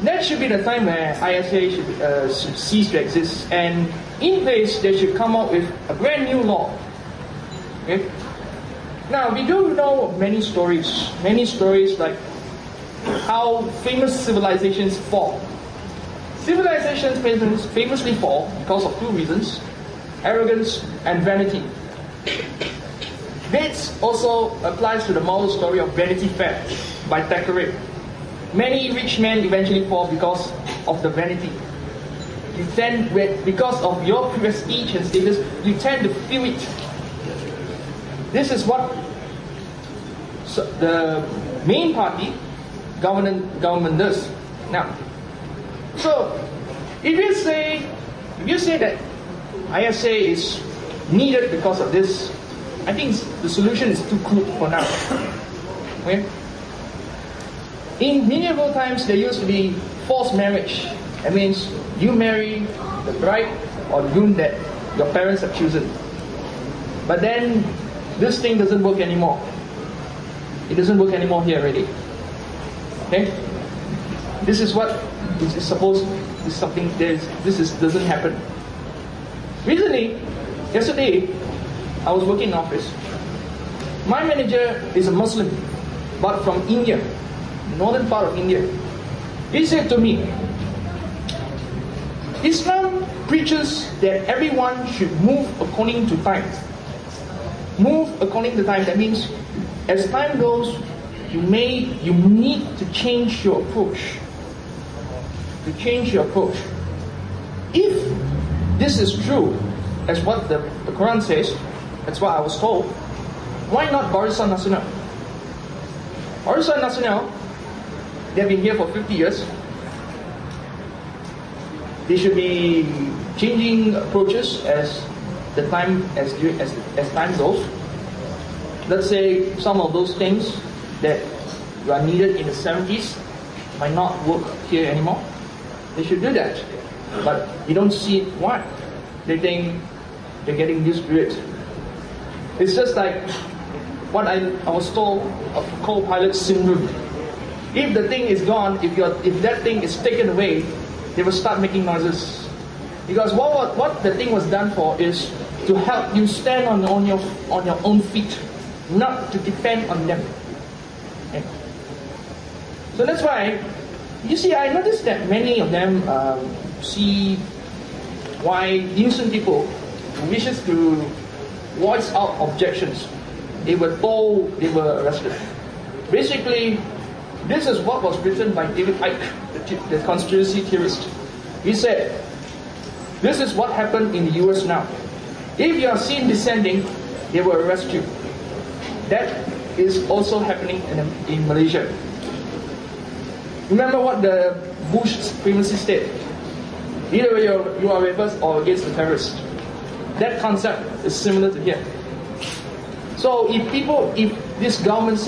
that should be the time where ISA should cease to exist, and in place they should come up with a brand new law. Okay? Now we do know many stories like how famous civilizations fall. Civilizations famously fall because of two reasons: arrogance and vanity. This also applies to the moral story of Vanity Fair by Thackeray. Many rich men eventually fall because of the vanity. Because of your prestige and status, you tend to feel it. This is what the main party, government does. Now, so if you say that ISA is needed because of this, I think the solution is too crude for now. Okay? In medieval times, there used to be forced marriage. That means you marry the bride or the groom that your parents have chosen. But then this thing doesn't work anymore. It doesn't work anymore here already. Okay? This is what is supposed is something doesn't happen. Recently, yesterday, I was working in an office. My manager is a Muslim, but from India, the northern part of India. He said to me, Islam preaches that everyone should move according to time. Move according to time. That means, as time goes, you need to change your approach. To change your approach. If this is true, as what the Quran says, that's what I was told, why not Barisan Nasional? Barisan Nasional, they've been here for 50 years. They should be changing approaches as time goes. Let's say some of those things that were needed in the 70s might not work here anymore. They should do that. But you don't see why. They think they're getting used to it. It's just like what I was told of co-pilot syndrome. If the thing is gone, if that thing is taken away, they will start making noises. Because what the thing was done for is to help you stand on your own feet, not to depend on them. Okay. So that's why, you see, I noticed that many of them see why innocent people who wishes to voice out objections, they were told they were arrested. Basically, this is what was written by David Icke, the conspiracy theorist. He said, this is what happened in the US now. If you are seen descending, they will arrest you. That is also happening in Malaysia. Remember what the Bush famously said? Either you are with us or against the terrorists. That concept is similar to here. So if this government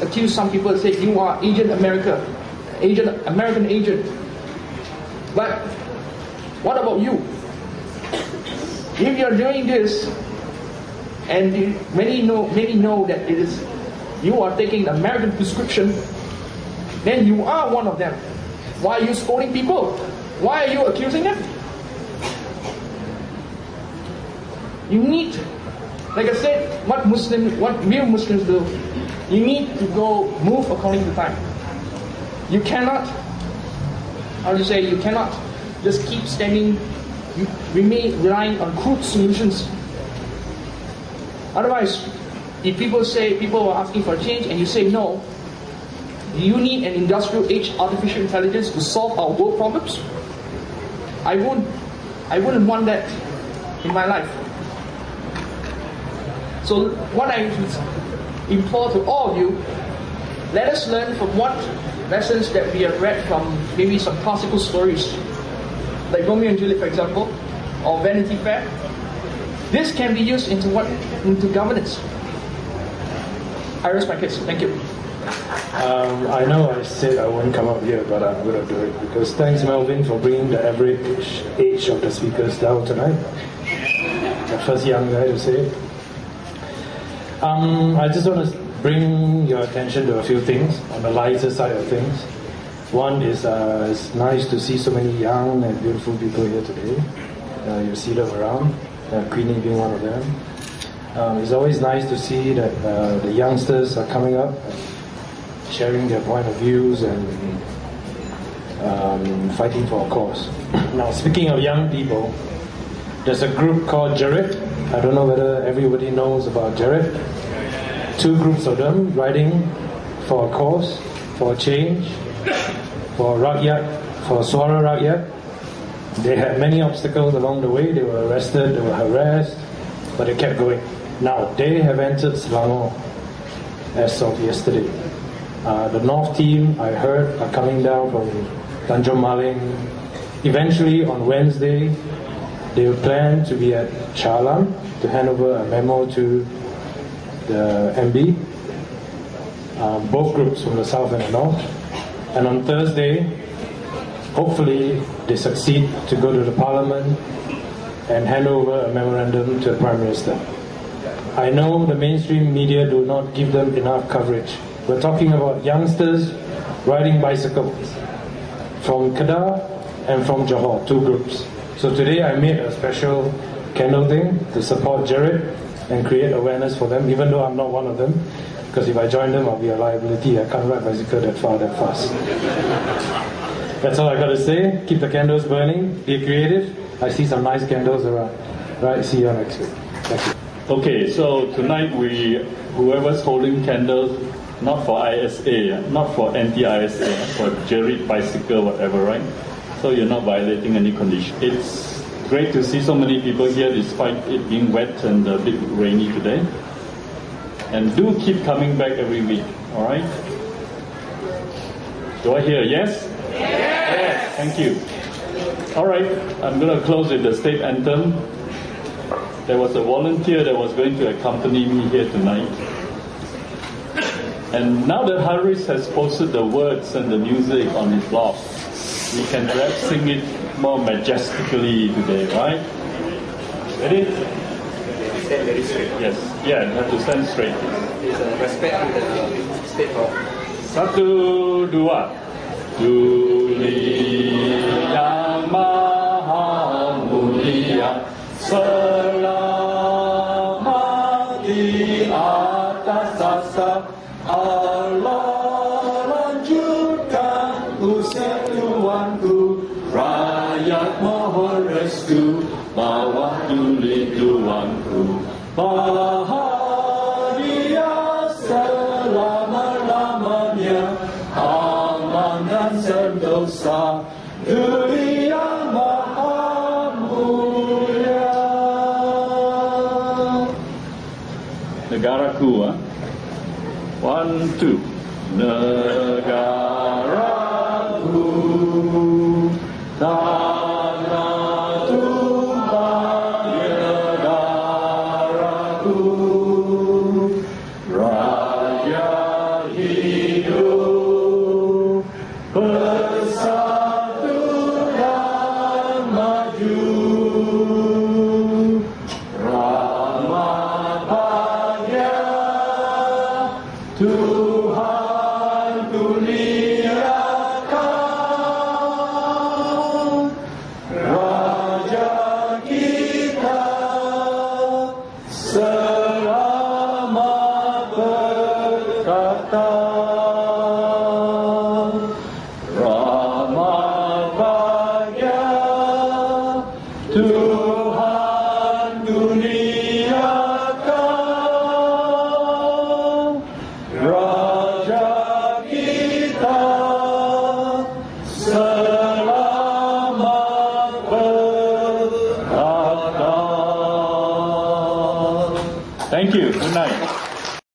accuse some people and say you are American agent, but what about you? If you are doing this, and many know that it is you are taking the American prescription, then you are one of them. Why are you scolding people? Why are you accusing them? You need, like I said, what real Muslims do, you need to move according to time. You cannot, you cannot just keep relying on crude solutions. Otherwise, if people are asking for a change and you say no, do you need an industrial age artificial intelligence to solve our world problems? I wouldn't want that in my life. So what I implore to all of you, let us learn from what lessons that we have read from maybe some classical stories, like Romeo and Juliet, for example, or Vanity Fair. This can be used into governance. I rest my case. Thank you. I know I said I won't come up here, but I'm going to do it because thanks, Melvin, for bringing the average age of the speakers down tonight. The first young guy to say it. I just want to bring your attention to a few things on the lighter side of things. One is it's nice to see so many young and beautiful people here today. You see them around, Queenie being one of them. It's always nice to see that the youngsters are coming up, sharing their point of views and fighting for a cause. Now, speaking of young people, there's a group called Jerit. I don't know whether everybody knows about Jerit. 2 groups of them riding for a cause, for a change, for Rakyat, for Mesra Rakyat. They had many obstacles along the way. They were arrested, they were harassed, but they kept going. Now, they have entered Selangor as of yesterday. The North team, I heard, are coming down from Tanjung Maling. Eventually, on Wednesday, they will plan to be at Chalam to hand over a memo to the MB. Both groups from the South and the North. And on Thursday, hopefully, they succeed to go to the Parliament and hand over a memorandum to the Prime Minister. I know the mainstream media do not give them enough coverage. We're talking about youngsters riding bicycles from Kedah and from Johor, 2 groups. So today I made a special candle thing to support Jerit and create awareness for them, even though I'm not one of them, because if I join them, I'll be a liability. I can't ride bicycle that far, that fast. That's all I got to say. Keep the candles burning. Be creative. I see some nice candles around. Right, see you next week. Thank you. Okay, so tonight whoever's holding candles, not for ISA, not for anti-ISA, for Jerit bicycle, whatever, right? So you're not violating any condition. It's great to see so many people here despite it being wet and a bit rainy today. And do keep coming back every week, all right? Do I hear yes? Yes! Thank you. All right, I'm going to close with the state anthem. There was a volunteer that was going to accompany me here tonight. And now that Haris has posted the words and the music on his blog, we can perhaps sing it more majestically today, right? Ready? Stand very straight. Yes. Yeah, you have to stand straight. It's a respect to the state of. 1, 2. Tuli yang maha mulia, selamat di atas tahta. Allah lanjutkan usia tuanku, rakyat mohon restu, bawah tuli tuanku. Bahagia selama-lamanya, aman dan sentosa, dunia maha mulia. Negaraku, 1, 2. Negaraku, tanah tumpah negaraku, rakyat hidup bersatu dan maju, rahmat bahagia Tuhan kurniakan, Raja kita selamat berkata, rahmat bahagia Tuhan kurniakan, Raja kita selamat berkata. Thank you. Good night.